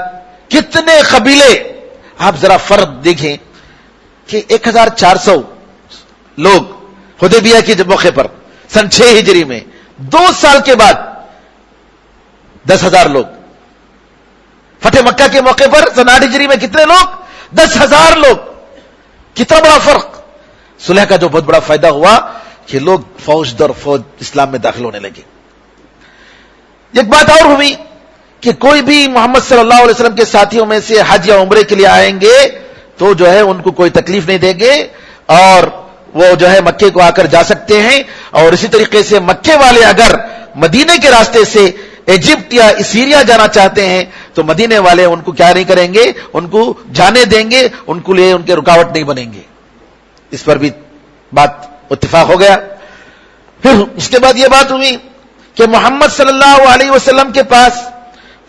کتنے قبیلے, آپ ذرا فرق دیکھیں کہ 1400 لوگ حدیبیہ کے موقع پر سن 6 ہجری میں, 2 سال کے بعد 10,000 لوگ. فتح مکہ کے موقع پر سن 8 ہجری میں کتنے لوگ, 10,000 لوگ. کتنا بڑا فرق. صلح کا جو بہت بڑا فائدہ ہوا کہ لوگ فوج در فوج اسلام میں داخل ہونے لگے. ایک بات اور ہوئی کہ کوئی بھی محمد صلی اللہ علیہ وسلم کے ساتھیوں میں سے حج یا عمرے کے لیے آئیں گے تو جو ہے ان کو کوئی تکلیف نہیں دیں گے اور وہ جو ہے مکے کو آ کر جا سکتے ہیں. اور اسی طریقے سے مکے والے اگر مدینے کے راستے سے ایجپٹ یا سیریا جانا چاہتے ہیں تو مدینے والے ان کو کیا نہیں کریں گے, ان کو جانے دیں گے, ان کو لیے ان کے رکاوٹ نہیں بنیں گے. اس پر بھی بات اتفاق ہو گیا. پھر اس کے بعد یہ بات ہوئی کہ محمد صلی اللہ علیہ وسلم کے پاس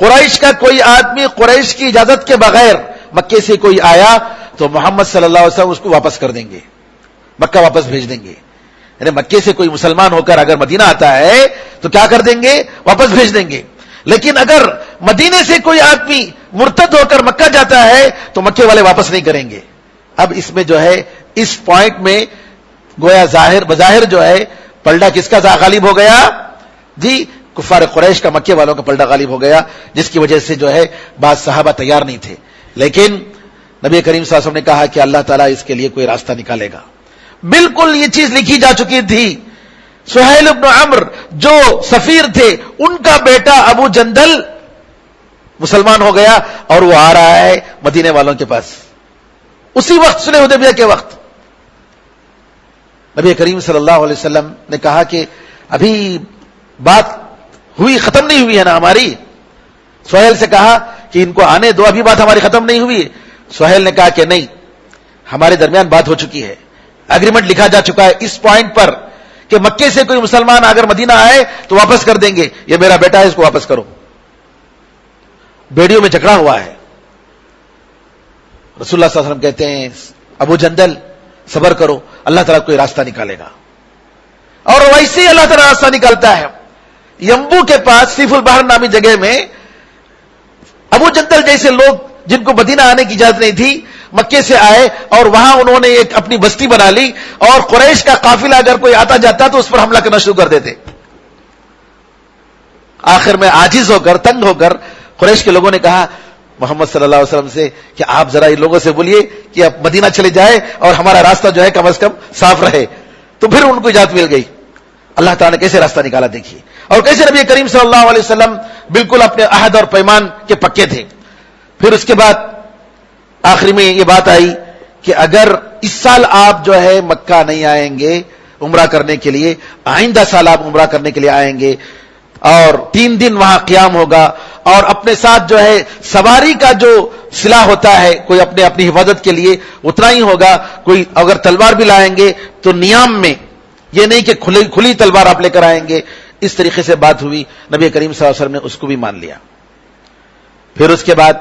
قریش کا کوئی آدمی قریش کی اجازت کے بغیر مکے سے کوئی آیا تو محمد صلی اللہ علیہ وسلم اس کو واپس کر دیں گے, مکہ واپس بھیج دیں گے. یعنی مکے سے کوئی مسلمان ہو کر اگر مدینہ آتا ہے تو کیا کر دیں گے, واپس بھیج دیں گے. لیکن اگر مدینے سے کوئی آدمی مرتد ہو کر مکہ جاتا ہے تو مکے والے واپس نہیں کریں گے. اب اس میں جو ہے اس پوائنٹ میں گویا بظاہر جو ہے پلڑا کس کا غالب ہو گیا, جی کفار قریش کا, مکے والوں کا پلڑا غالب ہو گیا, جس کی وجہ سے جو ہے بعض صحابہ تیار نہیں تھے. لیکن نبی کریم صلی اللہ علیہ وسلم نے کہا کہ اللہ تعالیٰ اس کے لیے کوئی راستہ نکالے گا. بالکل یہ چیز لکھی جا چکی تھی. سہیل بن عمرو جو سفیر تھے ان کا بیٹا ابو جندل مسلمان ہو گیا اور وہ آ رہا ہے مدینے والوں کے پاس. اسی وقت صلح حدیبیہ کے وقت نبی کریم صلی اللہ علیہ وسلم نے کہا کہ ابھی بات ہوئی, ختم نہیں ہوئی ہے نا ہماری. سہیل سے کہا کہ ان کو آنے دو, ابھی بات ہماری ختم نہیں ہوئی. سہیل نے کہا کہ نہیں, ہمارے درمیان بات ہو چکی ہے, اگریمنٹ لکھا جا چکا ہے اس پوائنٹ پر کہ مکے سے کوئی مسلمان اگر مدینہ آئے تو واپس کر دیں گے. یہ میرا بیٹا ہے, اس کو واپس کرو. بیڑیوں میں جھگڑا ہوا ہے. رسول اللہ صلی اللہ علیہ وسلم کہتے ہیں ابو جندل صبر کرو, اللہ تعالیٰ کوئی راستہ نکالے گا. اور ویسے ہی اللہ تعالیٰ راستہ نکالتا ہے. یمبو کے پاس سیف البحر نامی جگہ میں ابو جندل جیسے لوگ جن کو مدینہ آنے کی اجازت نہیں تھی مکے سے آئے اور وہاں انہوں نے ایک اپنی بستی بنا لی اور قریش کا قافلہ اگر کوئی آتا جاتا تو اس پر حملہ کرنا شروع کر دیتے. آخر میں عاجز ہو کر, تنگ ہو کر قریش کے لوگوں نے کہا محمد صلی اللہ علیہ وسلم سے کہ آپ ذرا ان لوگوں سے بولیے کہ اب مدینہ چلے جائے اور ہمارا راستہ جو ہے کم از کم صاف رہے. تو پھر ان کو اجازت مل گئی. اللہ تعالیٰ نے کیسے راستہ نکالا دیکھیے, اور کیسے نبی کریم صلی اللہ علیہ وسلم بالکل اپنے عہد اور پیمان کے پکے تھے. پھر اس کے بعد آخری میں یہ بات آئی کہ اگر اس سال آپ جو ہے مکہ نہیں آئیں گے عمرہ کرنے کے لیے, آئندہ سال آپ عمرہ کرنے کے لیے آئیں گے اور 3 دن وہاں قیام ہوگا اور اپنے ساتھ جو ہے سواری کا جو سلاح ہوتا ہے کوئی اپنی حفاظت کے لیے اتنا ہی ہوگا. کوئی اگر تلوار بھی لائیں گے تو نیام میں, یہ نہیں کہ کھلی تلوار آپ لے کر آئیں گے. اس طریقے سے بات ہوئی. نبی کریم صلی اللہ علیہ وسلم نے اس کو بھی مان لیا. پھر اس کے بعد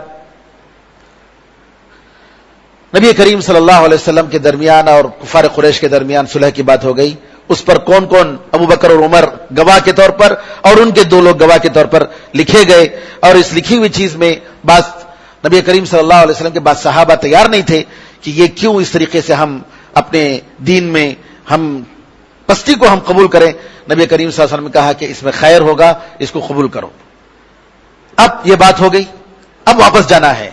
نبی کریم صلی اللہ علیہ وسلم کے درمیان اور کفار قریش کے درمیان صلح کی بات ہو گئی. اس پر کون کون, ابو بکر اور عمر گواہ کے طور پر اور ان کے 2 لوگ گواہ کے طور پر لکھے گئے. اور اس لکھی ہوئی چیز میں بعض نبی کریم صلی اللہ علیہ وسلم کے بعض صحابہ تیار نہیں تھے کہ یہ کیوں اس طریقے سے ہم اپنے دین میں ہم پستی کو ہم قبول کریں. نبی کریم صلی اللہ علیہ وسلم نے کہا کہ اس میں خیر ہوگا, اس کو قبول کرو. اب یہ بات ہو گئی, اب واپس جانا ہے.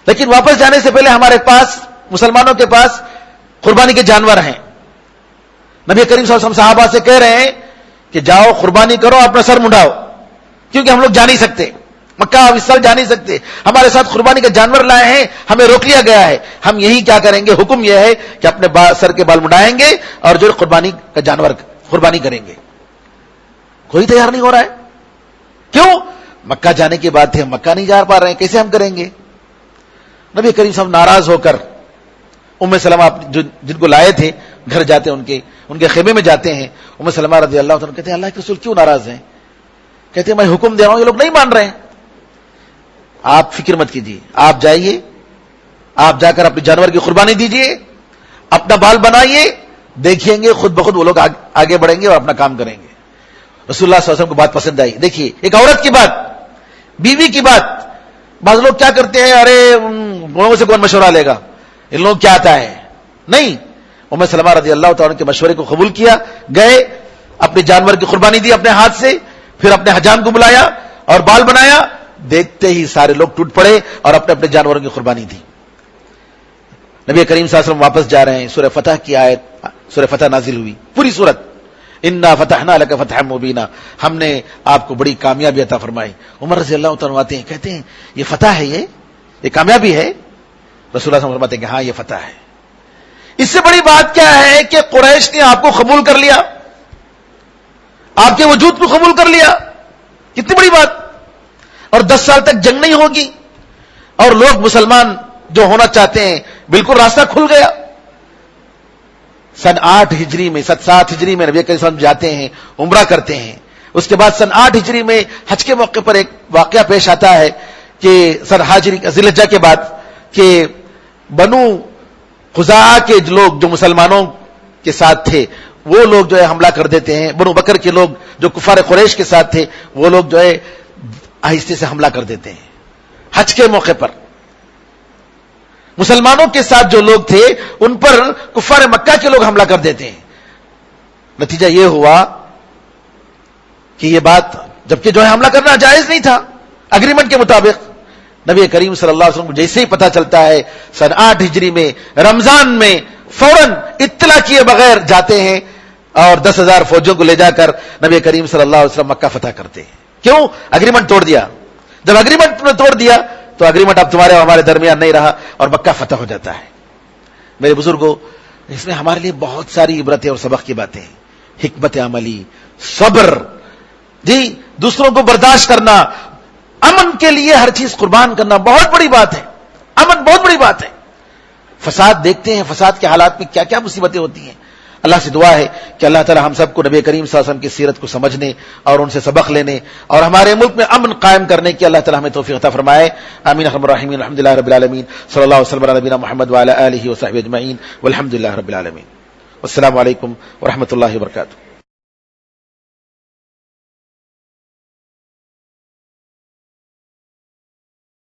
لیکن واپس جانے سے پہلے ہمارے پاس, مسلمانوں کے پاس قربانی کے جانور ہیں. نبی کریم صلی اللہ علیہ وسلم صحابہ سے کہہ رہے ہیں کہ جاؤ قربانی کرو, اپنا سر منڈاؤ, کیونکہ ہم لوگ جا نہیں سکتے مکہ, اس سال جا نہیں سکتے. ہمارے ساتھ قربانی کے جانور لائے ہیں, ہمیں روک لیا گیا ہے. ہم یہی کیا کریں گے, حکم یہ ہے کہ اپنے سر کے بال منڈائیں گے اور جو قربانی کا جانور قربانی کریں گے. کوئی تیار نہیں ہو رہا ہے. کیوں؟ مکہ جانے کی بات ہے, ہم مکہ نہیں جا پا رہے ہیں, کیسے ہم کریں گے؟ نبی کریم صلی اللہ علیہ وسلم ناراض ہو کر ام سلمہ جن کو لائے تھے گھر جاتے ہیں, ان کے خیمے میں جاتے ہیں. ام سلمہ رضی اللہ عنہ کہتے ہیں اللہ کے رسول کیوں ناراض ہیں؟ کہتے ہیں میں حکم دے رہا ہوں, یہ لوگ نہیں مان رہے ہیں. آپ فکر مت کیجیے, آپ جائیے, آپ جا کر اپنے جانور کی قربانی دیجیے, اپنا بال بنائیے, دیکھیں گے خود بخود وہ لوگ آگے بڑھیں گے اور اپنا کام کریں گے. رسول اللہ صلی اللہ علیہ وسلم کو بات پسند آئی. دیکھیے ایک عورت کی بات, بیوی کی بات. بعض لوگ کیا کرتے ہیں, ارے لوگوں سے کون مشورہ لے گا, ان لوگ کیا آتا ہے. نہیں, ام سلمہ رضی اللہ تعالیٰ کے مشورے کو قبول کیا, گئے اپنے جانور کی قربانی دی اپنے ہاتھ سے, پھر اپنے حجام کو بلایا اور بال بنایا. دیکھتے ہی سارے لوگ ٹوٹ پڑے اور اپنے اپنے جانوروں کی قربانی دی. نبی کریم صلی اللہ علیہ وسلم واپس جا رہے ہیں, سورہ فتح کی آیت, سورہ فتح نازل ہوئی, پوری سورت, انا فتحنا لک فتحا مبینا, ہم نے آپ کو بڑی کامیابی عطا فرمائی. عمر رضی اللہ تعالیٰ آتے ہیں, کہتے ہیں یہ فتح ہے, یہ کامیابی ہے؟ رسول اللہ صلی اللہ علیہ وسلم فرماتے ہیں کہ ہاں یہ فتح ہے. اس سے بڑی بات کیا ہے کہ قریش نے آپ کو قبول کر لیا, آپ کے وجود کو قبول کر لیا, کتنی بڑی بات. اور 10 سال تک جنگ نہیں ہوگی, اور لوگ مسلمان جو ہونا چاہتے ہیں بالکل راستہ کھل گیا. سن 8 ہجری میں 7 ہجری میں نبی کریم صلی اللہ علیہ وسلم جاتے ہیں, عمرہ کرتے ہیں. اس کے بعد سن 8 ہجری میں حج کے موقع پر ایک واقعہ پیش آتا ہے کہ سن ذی الحجہ کے بعد کہ بنو خزاعہ کے لوگ جو مسلمانوں کے ساتھ تھے وہ لوگ جو ہے حملہ کر دیتے ہیں. بنو بکر کے لوگ جو کفار قریش کے ساتھ تھے وہ لوگ جو ہے آہستہ سے حملہ کر دیتے ہیں حج کے موقع پر. مسلمانوں کے ساتھ جو لوگ تھے ان پر کفار مکہ کے لوگ حملہ کر دیتے ہیں. نتیجہ یہ ہوا کہ یہ بات, جبکہ جو ہے حملہ کرنا جائز نہیں تھا اگریمنٹ کے مطابق, نبی کریم صلی اللہ علیہ وسلم کو جیسے ہی پتہ چلتا ہے سن 8 ہجری میں رمضان میں فوراً اطلاع کیے بغیر جاتے ہیں اور 10,000 فوجوں کو لے جا کر نبی کریم صلی اللہ علیہ وسلم مکہ فتح کرتے ہیں. کیوں؟ اگریمنٹ توڑ دیا. جب اگریمنٹ نے توڑ دیا تو اگریمنٹ اب تمہارے اور ہمارے درمیان نہیں رہا اور مکہ فتح ہو جاتا ہے. میرے بزرگوں, اس میں ہمارے لیے بہت ساری عبرتیں اور سبق کی باتیں ہیں. حکمت عملی, صبر, جی دوسروں کو برداشت کرنا, امن کے لیے ہر چیز قربان کرنا بہت بڑی بات ہے. امن بہت بڑی بات ہے. فساد دیکھتے ہیں, فساد کے حالات میں کیا کیا مصیبتیں ہوتی ہیں. اللہ سے دعا ہے کہ اللہ تعالی ہم سب کو نبی کریم صلی اللہ علیہ وسلم کی سیرت کو سمجھنے اور ان سے سبق لینے اور ہمارے ملک میں امن قائم کرنے کی اللہ تعالی ہمیں توفیق عطا فرمائے. آمین ارحم الراحمین. الحمدللہ رب العالمین. صلی اللہ وسلم علی نبینا محمد وعلی آلہ وصحبہ اجمعین والحمدللہ رب العالمین. والسلام علیکم ورحمۃ اللہ وبرکاتہ.